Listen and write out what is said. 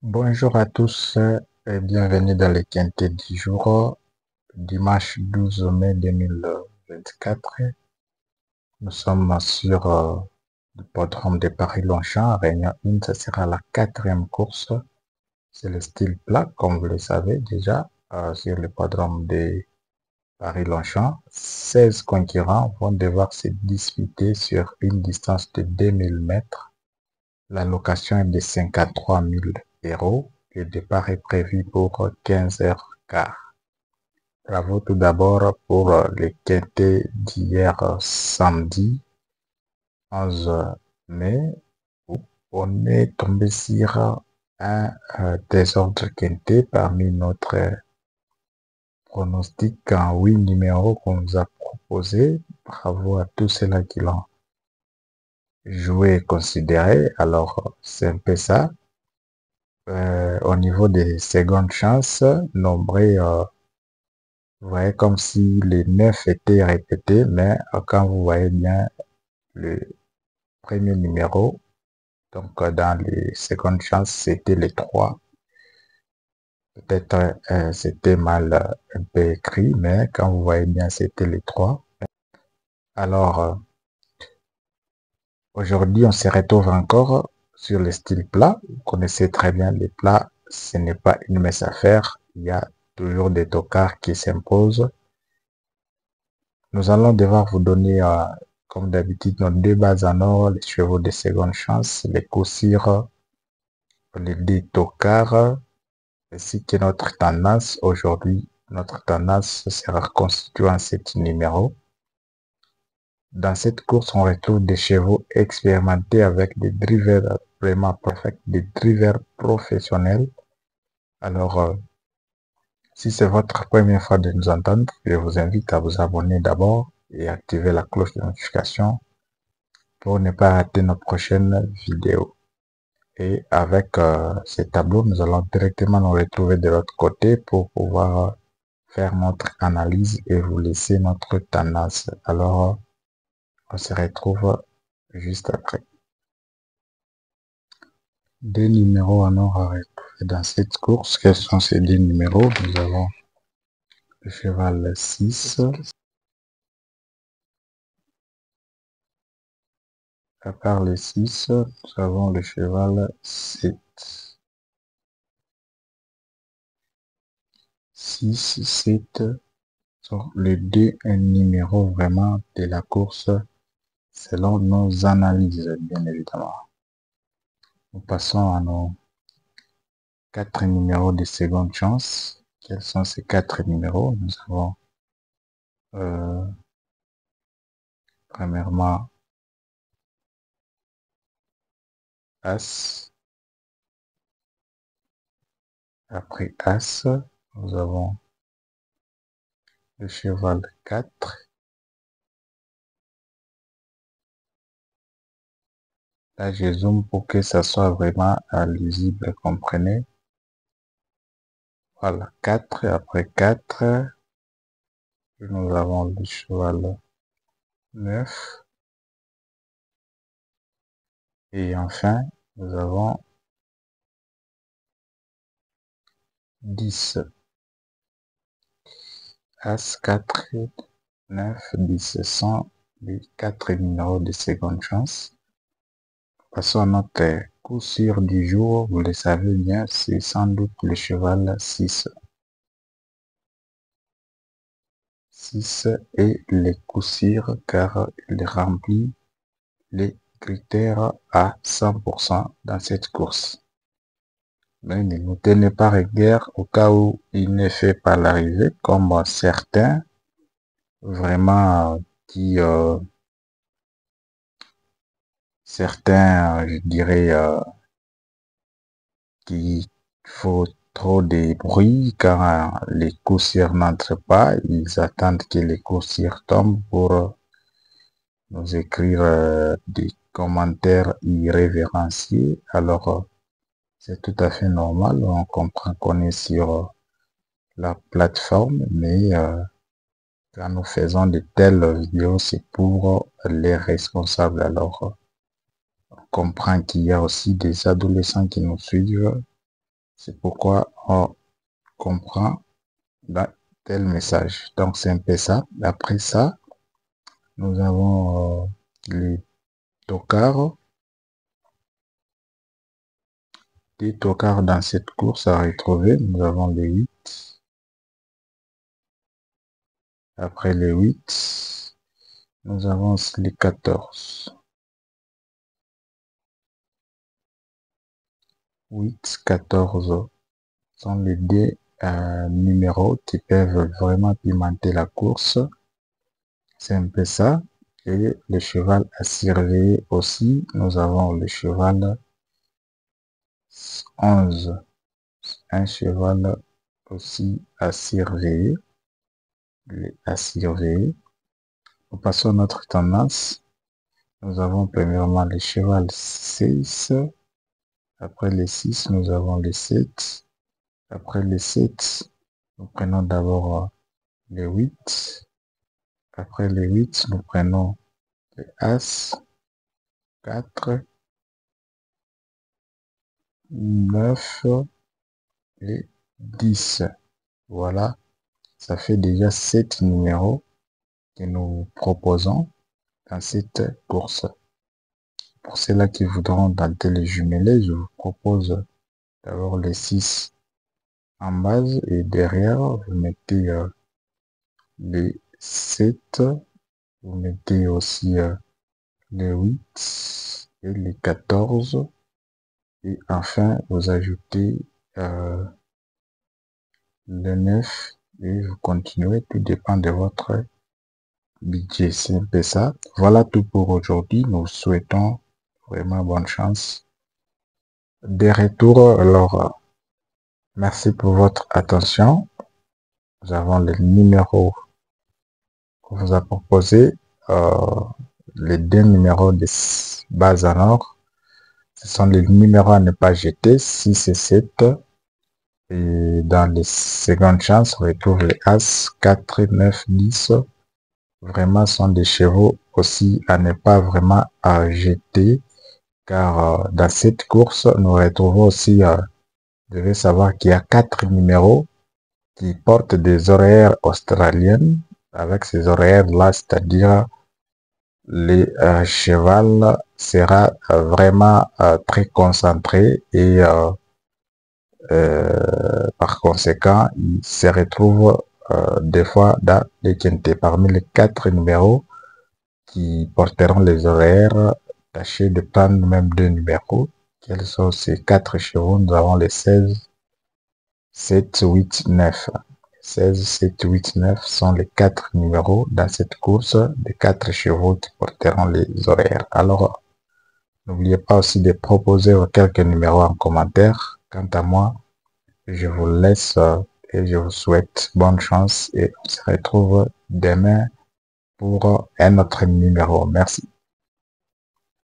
Bonjour à tous et bienvenue dans le quintet du jour, dimanche 12 mai 2024. Nous sommes sur le podrome de Paris-Longchamp, Réunion 1, ce sera la quatrième course. C'est le style plat, comme vous le savez déjà, sur le podrome de Paris-Longchamp. 16 concurrents vont devoir se disputer sur une distance de 2000 mètres. La location est de 53 000 euros. Le départ est prévu pour 15h15. Bravo tout d'abord pour les quintés d'hier samedi 11 mai où on est tombé sur un désordre quinté parmi notre pronostic en 8 numéros qu'on nous a proposé. Bravo à tous ceux-là qui l'ont joué et considéré. Alors, c'est un peu ça. Au niveau des secondes chances, nombreux, vous voyez comme si les 9 étaient répétés, mais quand vous voyez bien le premier numéro, donc dans les secondes chances, c'était les 3. Peut-être c'était mal un peu écrit, mais quand vous voyez bien, c'était les 3. Alors, aujourd'hui, on se retrouve encore sur le style plat. Vous connaissez très bien les plats, ce n'est pas une mince affaire. Il y a toujours des tocards qui s'imposent. Nous allons devoir vous donner, comme d'habitude, nos deux bases en or, les chevaux de seconde chance, les coups-sûrs, les deux tocards, ainsi que notre tendance. Aujourd'hui, notre tendance sera constituée en 7 numéros. Dans cette course, on retrouve des chevaux expérimentés avec des drivers vraiment parfaits, des drivers professionnels. Alors, si c'est votre première fois de nous entendre, je vous invite à vous abonner d'abord et activer la cloche de notification pour ne pas rater nos prochaines vidéos. Et avec ces tableaux, nous allons directement nous retrouver de l'autre côté pour pouvoir faire notre analyse et vous laisser notre tendance. Alors, on se retrouve juste après. Deux numéros en or à retrouver dans cette course. Quels sont ces deux numéros? Nous avons le cheval 6. À part le 6, nous avons le cheval 7. 6, 7 sont les deux numéros vraiment de la course selon nos analyses, bien évidemment. Nous passons à nos 4 numéros de seconde chance. Quels sont ces 4 numéros? Nous avons premièrement As. Après As, nous avons le cheval 4. Là, je zoome pour que ça soit vraiment lisible, comprenez. Voilà, 4. Après 4, nous avons le cheval 9. Et enfin, nous avons 10. As, 4, 9, 10 sont les 4 numéros de seconde chance. Passons à notre coup sûr du jour. Vous le savez bien, c'est sans doute le cheval 6. 6 est le coup sûr car il remplit les critères à 100% dans cette course. Mais ne nous tenez pas rigueur au cas où il ne fait pas l'arrivée, comme certains vraiment qui certains je dirais qui font trop de bruit quand les coussières n'entrent pas, ils attendent que les coussières tombent pour nous écrire des commentaires irrévérencieux. Alors c'est tout à fait normal, on comprend qu'on est sur la plateforme, mais quand nous faisons de telles vidéos, c'est pour les responsables. Alors, on comprend qu'il y a aussi des adolescents qui nous suivent C'est pourquoi on comprend dans tel message. Donc, c'est un peu ça. Après ça, nous avons les tocards. Les tocards dans cette course à retrouver. Nous avons les 8. Après les 8, nous avons les 14. 8, 14 sont les deux numéros qui peuvent vraiment pimenter la course. C'est un peu ça. Et le cheval à surveiller aussi. Nous avons le cheval 11. Un cheval aussi à surveiller. À surveiller. Nous passons à notre tendance. Nous avons premièrement le cheval 6. Après les 6, nous avons les 7. Après les 7, nous prenons d'abord les 8. Après les 8, nous prenons les As, 4, 9 et 10. Voilà, ça fait déjà 7 numéros que nous proposons dans cette course. Pour ceux-là qui voudront tenter les jumelés, je vous propose d'abord les 6 en base et derrière, vous mettez les 7, vous mettez aussi les 8 et les 14 et enfin vous ajoutez le 9 et vous continuez, tout dépend de votre budget. C'est un peu ça. Voilà tout pour aujourd'hui. Nous souhaitons vraiment bonne chance. Des retours, alors merci pour votre attention. Nous avons le numéro qu'on vous a proposé, les deux numéros de base en or. Ce sont les numéros à ne pas jeter, 6 et 7. Et dans les secondes chances, on retrouve les As, 4, 9, 10. Vraiment, sont des chevaux aussi à ne pas vraiment à jeter. Car dans cette course, nous retrouvons aussi, vous devez savoir qu'il y a 4 numéros qui portent des horaires australiennes. Avec ces horaires-là, c'est-à-dire les cheval sera vraiment très concentré et par conséquent, il se retrouve des fois dans les quintés. Parmi les 4 numéros qui porteront les horaires, tâchez de prendre même 2 numéros. Quels sont ces 4 chevaux? Nous avons les 16, 7, 8, 9. 16, 7, 8, 9 sont les 4 numéros dans cette course des 4 chevaux qui porteront les horaires. Alors, n'oubliez pas aussi de proposer quelques numéros en commentaire. Quant à moi, je vous laisse et je vous souhaite bonne chance et on se retrouve demain pour un autre numéro. Merci.